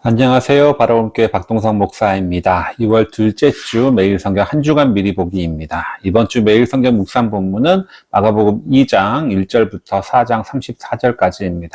안녕하세요. 바라봄교회 박동성 목사입니다. 2월 둘째 주 매일 성경 한 주간 미리 보기입니다. 이번 주 매일 성경 묵상 본문은 마가복음 2장 1절부터 4장 34절까지입니다.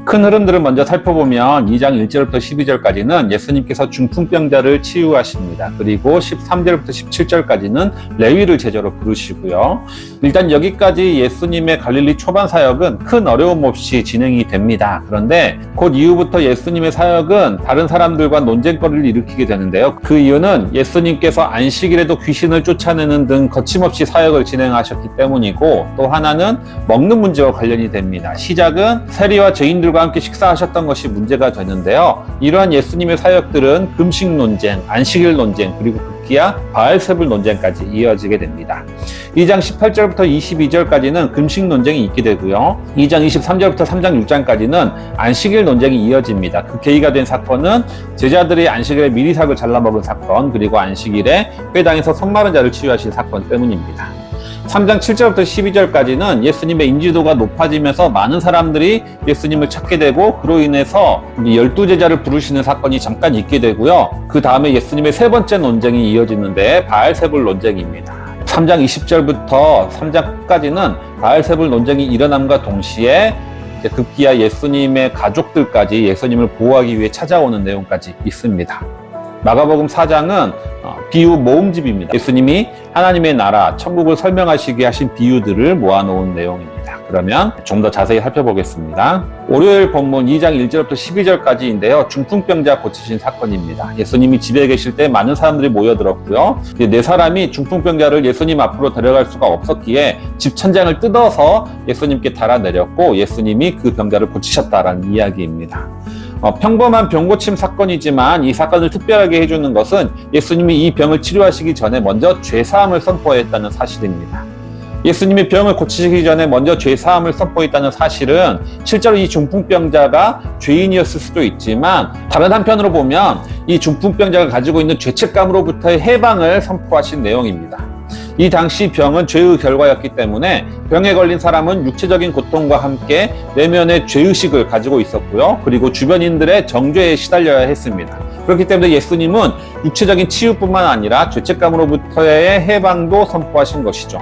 큰 흐름들을 먼저 살펴보면 2장 1절부터 12절까지는 예수님께서 중풍병자를 치유하십니다. 그리고 13절부터 17절까지는 레위를 제자로 부르시고요. 일단 여기까지 예수님의 갈릴리 초반 사역은 큰 어려움 없이 진행이 됩니다. 그런데 곧 이후부터 예수님의 사역은 다른 사람들과 논쟁거리를 일으키게 되는데요. 그 이유는 예수님께서 안식일에도 귀신을 쫓아내는 등 거침없이 사역을 진행하셨기 때문이고, 또 하나는 먹는 문제와 관련이 됩니다. 시작은 세리와 죄인들과 함께 식사하셨던 것이 문제가 되는데요. 이러한 예수님의 사역들은 금식 논쟁, 안식일 논쟁, 그리고 급기야 바알세불 논쟁까지 이어지게 됩니다. 2장 18절부터 22절까지는 금식 논쟁이 있게 되고요. 2장 23절부터 3장 6장까지는 안식일 논쟁이 이어집니다. 그 계기가 된 사건은 제자들이 안식일에 미리삭을 잘라먹은 사건, 그리고 안식일에 회당에서 손마른 자를 치유하신 사건 때문입니다. 3장 7절부터 12절까지는 예수님의 인지도가 높아지면서 많은 사람들이 예수님을 찾게 되고, 그로 인해서 12제자를 부르시는 사건이 잠깐 있게 되고요. 그 다음에 예수님의 세 번째 논쟁이 이어지는데 바알세불 논쟁입니다. 3장 20절부터 3장 끝까지는 바알세불 논쟁이 일어남과 동시에 급기야 예수님의 가족들까지 예수님을 보호하기 위해 찾아오는 내용까지 있습니다. 마가복음 4장은 비유 모음집입니다. 예수님이 하나님의 나라, 천국을 설명하시게 하신 비유들을 모아놓은 내용입니다. 그러면 좀 더 자세히 살펴보겠습니다. 월요일 본문 2장 1절부터 12절까지인데요. 중풍병자 고치신 사건입니다. 예수님이 집에 계실 때 많은 사람들이 모여들었고요. 네 사람이 중풍병자를 예수님 앞으로 데려갈 수가 없었기에 집 천장을 뜯어서 예수님께 달아내렸고, 예수님이 그 병자를 고치셨다라는 이야기입니다. 평범한 병고침 사건이지만 이 사건을 특별하게 해주는 것은 예수님이 이 병을 치료하시기 전에 먼저 죄사함을 선포했다는 사실입니다. 예수님이 병을 고치시기 전에 먼저 죄사함을 선포했다는 사실은 실제로 이 중풍병자가 죄인이었을 수도 있지만, 다른 한편으로 보면 이 중풍병자가 가지고 있는 죄책감으로부터의 해방을 선포하신 내용입니다. 이 당시 병은 죄의 결과였기 때문에 병에 걸린 사람은 육체적인 고통과 함께 내면의 죄의식을 가지고 있었고요. 그리고 주변인들의 정죄에 시달려야 했습니다. 그렇기 때문에 예수님은 육체적인 치유뿐만 아니라 죄책감으로부터의 해방도 선포하신 것이죠.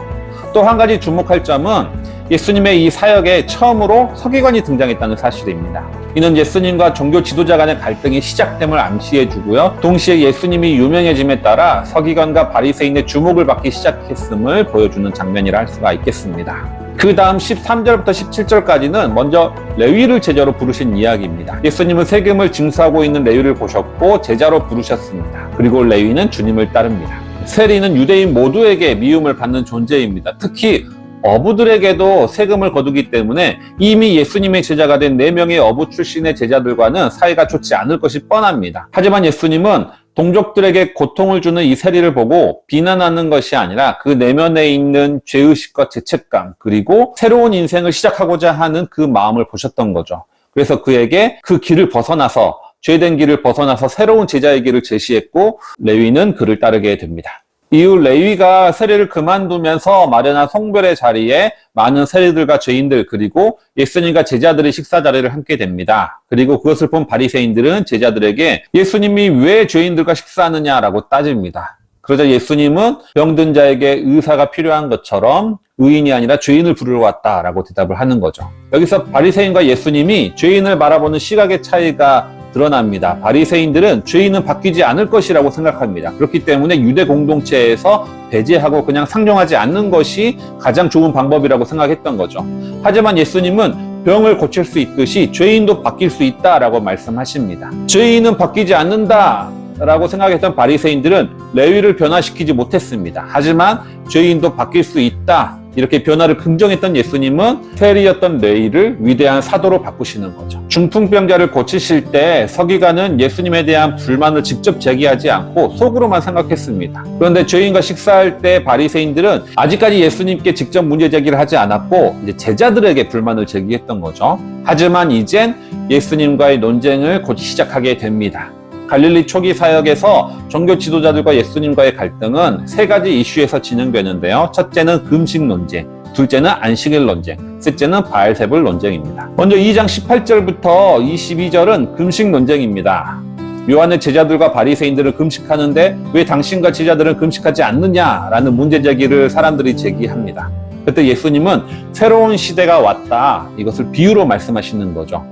또 한 가지 주목할 점은 예수님의 이 사역에 처음으로 서기관이 등장했다는 사실입니다. 이는 예수님과 종교 지도자 간의 갈등이 시작됨을 암시해 주고요. 동시에 예수님이 유명해짐에 따라 서기관과 바리새인의 주목을 받기 시작했음을 보여주는 장면이라 할 수가 있겠습니다. 그 다음 13절부터 17절까지는 먼저 레위를 제자로 부르신 이야기입니다. 예수님은 세금을 징수하고 있는 레위를 보셨고 제자로 부르셨습니다. 그리고 레위는 주님을 따릅니다. 세리는 유대인 모두에게 미움을 받는 존재입니다. 특히 어부들에게도 세금을 거두기 때문에 이미 예수님의 제자가 된 4명의 어부 출신의 제자들과는 사이가 좋지 않을 것이 뻔합니다. 하지만 예수님은 동족들에게 고통을 주는 이 세리를 보고 비난하는 것이 아니라 그 내면에 있는 죄의식과 죄책감, 그리고 새로운 인생을 시작하고자 하는 그 마음을 보셨던 거죠. 그래서 그에게 그 길을 벗어나서, 죄된 길을 벗어나서 새로운 제자의 길을 제시했고, 레위는 그를 따르게 됩니다. 이후 레위가 세리를 그만두면서 마련한 송별의 자리에 많은 세리들과 죄인들, 그리고 예수님과 제자들의 식사 자리를 함께 됩니다. 그리고 그것을 본 바리새인들은 제자들에게 예수님이 왜 죄인들과 식사하느냐라고 따집니다. 그러자 예수님은 병든 자에게 의사가 필요한 것처럼 의인이 아니라 죄인을 부르러 왔다라고 대답을 하는 거죠. 여기서 바리새인과 예수님이 죄인을 바라보는 시각의 차이가 드러납니다. 바리새인들은 죄인은 바뀌지 않을 것이라고 생각합니다. 그렇기 때문에 유대 공동체에서 배제하고 그냥 상종하지 않는 것이 가장 좋은 방법이라고 생각했던 거죠. 하지만 예수님은 병을 고칠 수 있듯이 죄인도 바뀔 수 있다라고 말씀하십니다. 죄인은 바뀌지 않는다 라고 생각했던 바리새인들은 레위를 변화시키지 못했습니다. 하지만 죄인도 바뀔 수 있다, 이렇게 변화를 긍정했던 예수님은 세리였던 레위를 위대한 사도로 바꾸시는 거죠. 중풍병자를 고치실 때 서기관은 예수님에 대한 불만을 직접 제기하지 않고 속으로만 생각했습니다. 그런데 죄인과 식사할 때 바리새인들은 아직까지 예수님께 직접 문제 제기를 하지 않았고 이제 제자들에게 불만을 제기했던 거죠. 하지만 이젠 예수님과의 논쟁을 곧 시작하게 됩니다. 갈릴리 초기 사역에서 종교 지도자들과 예수님과의 갈등은 3가지 이슈에서 진행되는데요. 첫째는 금식 논쟁, 둘째는 안식일 논쟁, 셋째는 바알세불 논쟁입니다. 먼저 2장 18절부터 22절은 금식 논쟁입니다. 요한의 제자들과 바리새인들은 금식하는데 왜 당신과 제자들은 금식하지 않느냐라는 문제 제기를 사람들이 제기합니다. 그때 예수님은 새로운 시대가 왔다, 이것을 비유로 말씀하시는 거죠.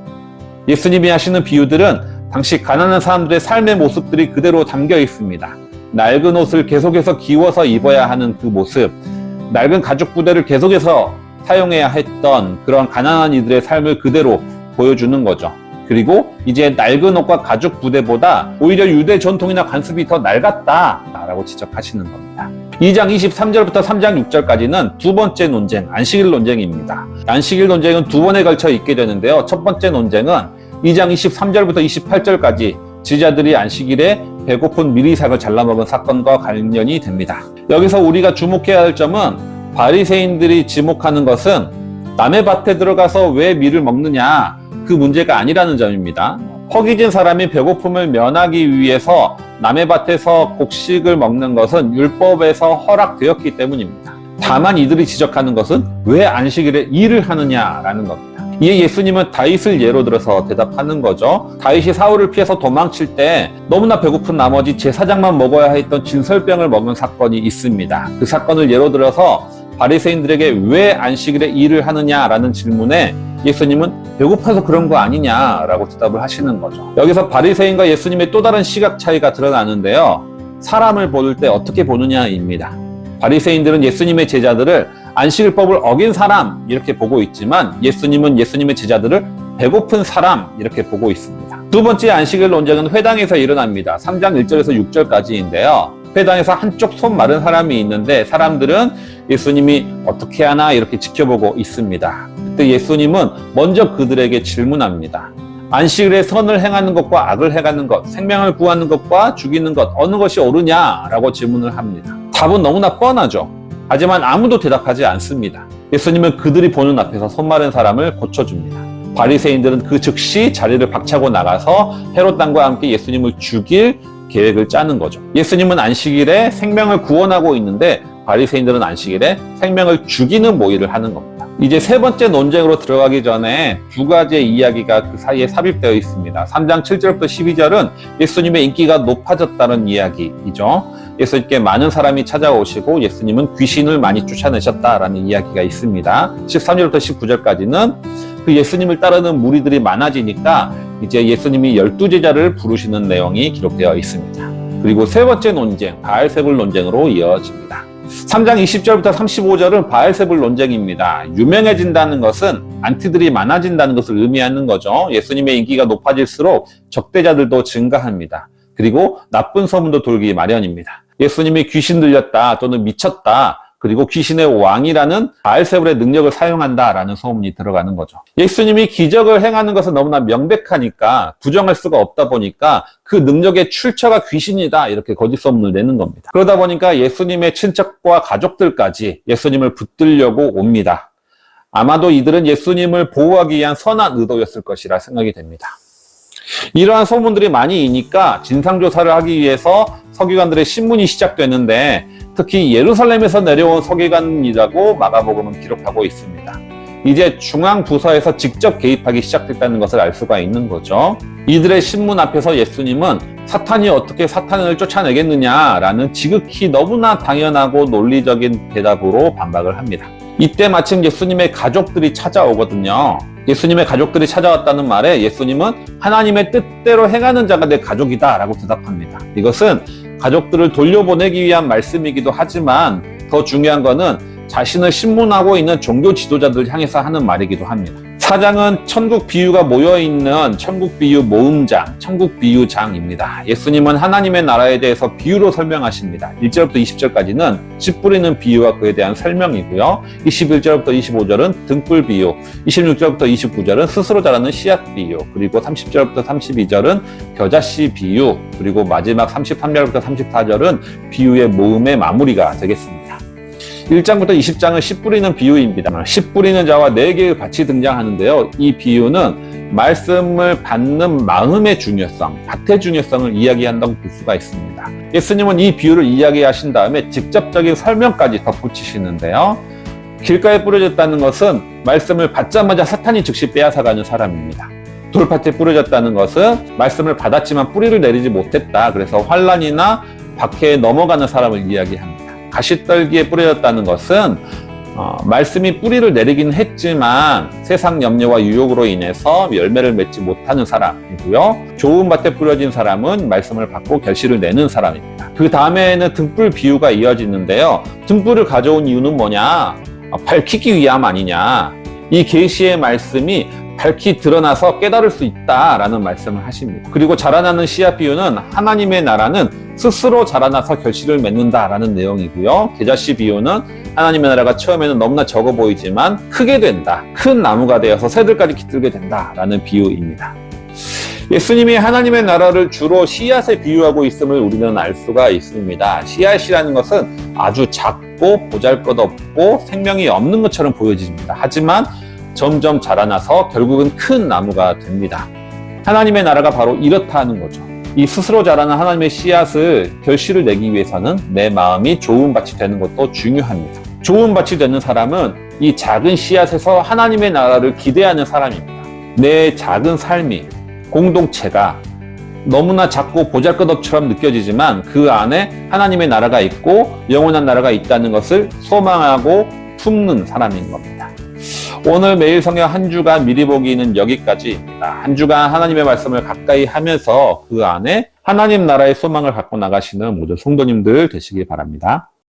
예수님이 하시는 비유들은 당시 가난한 사람들의 삶의 모습들이 그대로 담겨 있습니다. 낡은 옷을 계속해서 기워서 입어야 하는 그 모습, 낡은 가죽 부대를 계속해서 사용해야 했던 그런 가난한 이들의 삶을 그대로 보여주는 거죠. 그리고 이제 낡은 옷과 가죽 부대보다 오히려 유대 전통이나 관습이 더 낡았다라고 지적하시는 겁니다. 2장 23절부터 3장 6절까지는 두 번째 논쟁, 안식일 논쟁입니다. 안식일 논쟁은 두 번에 걸쳐 있게 되는데요. 첫 번째 논쟁은 2장 23절부터 28절까지 제자들이 안식일에 배고픈 미리삭을 잘라먹은 사건과 관련이 됩니다. 여기서 우리가 주목해야 할 점은 바리새인들이 지목하는 것은 남의 밭에 들어가서 왜 밀을 먹느냐, 그 문제가 아니라는 점입니다. 허기진 사람이 배고픔을 면하기 위해서 남의 밭에서 곡식을 먹는 것은 율법에서 허락되었기 때문입니다. 다만 이들이 지적하는 것은 왜 안식일에 일을 하느냐라는 겁니다. 이에 예수님은 다윗을 예로 들어서 대답하는 거죠. 다윗이 사울을 피해서 도망칠 때 너무나 배고픈 나머지 제사장만 먹어야 했던 진설병을 먹은 사건이 있습니다. 그 사건을 예로 들어서 바리새인들에게 왜 안식일에 일을 하느냐라는 질문에 예수님은 배고파서 그런 거 아니냐라고 대답을 하시는 거죠. 여기서 바리새인과 예수님의 또 다른 시각 차이가 드러나는데요. 사람을 볼 때 어떻게 보느냐입니다. 바리새인들은 예수님의 제자들을 안식일법을 어긴 사람 이렇게 보고 있지만 예수님은 예수님의 제자들을 배고픈 사람 이렇게 보고 있습니다. 두 번째 안식일 논쟁은 회당에서 일어납니다. 3장 1절에서 6절까지인데요. 회당에서 한쪽 손 마른 사람이 있는데 사람들은 예수님이 어떻게 하나 이렇게 지켜보고 있습니다. 그때 예수님은 먼저 그들에게 질문합니다. 안식일에 선을 행하는 것과 악을 행하는 것, 생명을 구하는 것과 죽이는 것, 어느 것이 옳으냐라고 질문을 합니다. 답은 너무나 뻔하죠. 하지만 아무도 대답하지 않습니다. 예수님은 그들이 보는 앞에서 손 마른 사람을 고쳐줍니다. 바리새인들은 그 즉시 자리를 박차고 나가서 헤롯 왕과 함께 예수님을 죽일 계획을 짜는 거죠. 예수님은 안식일에 생명을 구원하고 있는데 바리새인들은 안식일에 생명을 죽이는 모의를 하는 겁니다. 이제 세 번째 논쟁으로 들어가기 전에 두 가지의 이야기가 그 사이에 삽입되어 있습니다. 3장 7절부터 12절은 예수님의 인기가 높아졌다는 이야기이죠. 예수님께 많은 사람이 찾아오시고 예수님은 귀신을 많이 쫓아내셨다라는 이야기가 있습니다. 13절부터 19절까지는 그 예수님을 따르는 무리들이 많아지니까 이제 예수님이 12제자를 부르시는 내용이 기록되어 있습니다. 그리고 세 번째 논쟁, 바알세불 논쟁으로 이어집니다. 3장 20절부터 35절은 바알세불 논쟁입니다. 유명해진다는 것은 안티들이 많아진다는 것을 의미하는 거죠. 예수님의 인기가 높아질수록 적대자들도 증가합니다. 그리고 나쁜 소문도 돌기 마련입니다. 예수님이 귀신 들렸다 또는 미쳤다, 그리고 귀신의 왕이라는 바알세불의 능력을 사용한다라는 소문이 들어가는 거죠. 예수님이 기적을 행하는 것은 너무나 명백하니까 부정할 수가 없다 보니까 그 능력의 출처가 귀신이다 이렇게 거짓 소문을 내는 겁니다. 그러다 보니까 예수님의 친척과 가족들까지 예수님을 붙들려고 옵니다. 아마도 이들은 예수님을 보호하기 위한 선한 의도였을 것이라 생각이 됩니다. 이러한 소문들이 많이 이니까 진상조사를 하기 위해서 서기관들의 신문이 시작되는데 특히 예루살렘에서 내려온 서기관이라고 마가복음은 기록하고 있습니다. 이제 중앙부서에서 직접 개입하기 시작됐다는 것을 알 수가 있는 거죠. 이들의 신문 앞에서 예수님은 사탄이 어떻게 사탄을 쫓아내겠느냐라는 지극히 너무나 당연하고 논리적인 대답으로 반박을 합니다. 이때 마침 예수님의 가족들이 찾아오거든요. 예수님의 가족들이 찾아왔다는 말에 예수님은 하나님의 뜻대로 행하는 자가 내 가족이다 라고 대답합니다. 이것은 가족들을 돌려보내기 위한 말씀이기도 하지만 더 중요한 거는 자신을 신문하고 있는 종교 지도자들을 향해서 하는 말이기도 합니다. 4장은 천국 비유가 모여있는 천국 비유 모음장, 천국 비유장입니다. 예수님은 하나님의 나라에 대해서 비유로 설명하십니다. 1절부터 20절까지는 씨 뿌리는 비유와 그에 대한 설명이고요. 21절부터 25절은 등불 비유, 26절부터 29절은 스스로 자라는 씨앗 비유, 그리고 30절부터 32절은 겨자씨 비유, 그리고 마지막 33절부터 34절은 비유의 모음의 마무리가 되겠습니다. 1장부터 20장은 씨 뿌리는 비유입니다. 씨 뿌리는 자와 4개의 밭이 등장하는데요. 이 비유는 말씀을 받는 마음의 중요성, 밭의 중요성을 이야기한다고 볼 수가 있습니다. 예수님은 이 비유를 이야기하신 다음에 직접적인 설명까지 덧붙이시는데요. 길가에 뿌려졌다는 것은 말씀을 받자마자 사탄이 즉시 빼앗아가는 사람입니다. 돌밭에 뿌려졌다는 것은 말씀을 받았지만 뿌리를 내리지 못했다. 그래서 환난이나 박해에 넘어가는 사람을 이야기합니다. 가시떨기에 뿌려졌다는 것은 말씀이 뿌리를 내리긴 했지만 세상 염려와 유혹으로 인해서 열매를 맺지 못하는 사람이고요. 좋은 밭에 뿌려진 사람은 말씀을 받고 결실을 내는 사람입니다. 그 다음에는 등불 비유가 이어지는데요. 등불을 가져온 이유는 뭐냐? 밝히기 위함 아니냐? 이 계시의 말씀이 밝히 드러나서 깨달을 수 있다라는 말씀을 하십니다. 그리고 자라나는 씨앗 비유는 하나님의 나라는 스스로 자라나서 결실을 맺는다라는 내용이고요. 계자씨 비유는 하나님의 나라가 처음에는 너무나 적어 보이지만 크게 된다. 큰 나무가 되어서 새들까지 깃들게 된다라는 비유입니다. 예수님이 하나님의 나라를 주로 씨앗에 비유하고 있음을 우리는 알 수가 있습니다. 씨앗이라는 것은 아주 작고 보잘것없고 생명이 없는 것처럼 보여집니다. 하지만 점점 자라나서 결국은 큰 나무가 됩니다. 하나님의 나라가 바로 이렇다는 거죠. 이 스스로 자라는 하나님의 씨앗을 결실을 내기 위해서는 내 마음이 좋은 밭이 되는 것도 중요합니다. 좋은 밭이 되는 사람은 이 작은 씨앗에서 하나님의 나라를 기대하는 사람입니다. 내 작은 삶이, 공동체가 너무나 작고 보잘것없처럼 느껴지지만 그 안에 하나님의 나라가 있고 영원한 나라가 있다는 것을 소망하고 품는 사람인 겁니다. 오늘 매일 성경 한 주간 미리 보기는 여기까지입니다. 한 주간 하나님의 말씀을 가까이 하면서 그 안에 하나님 나라의 소망을 갖고 나가시는 모든 성도님들 되시기 바랍니다.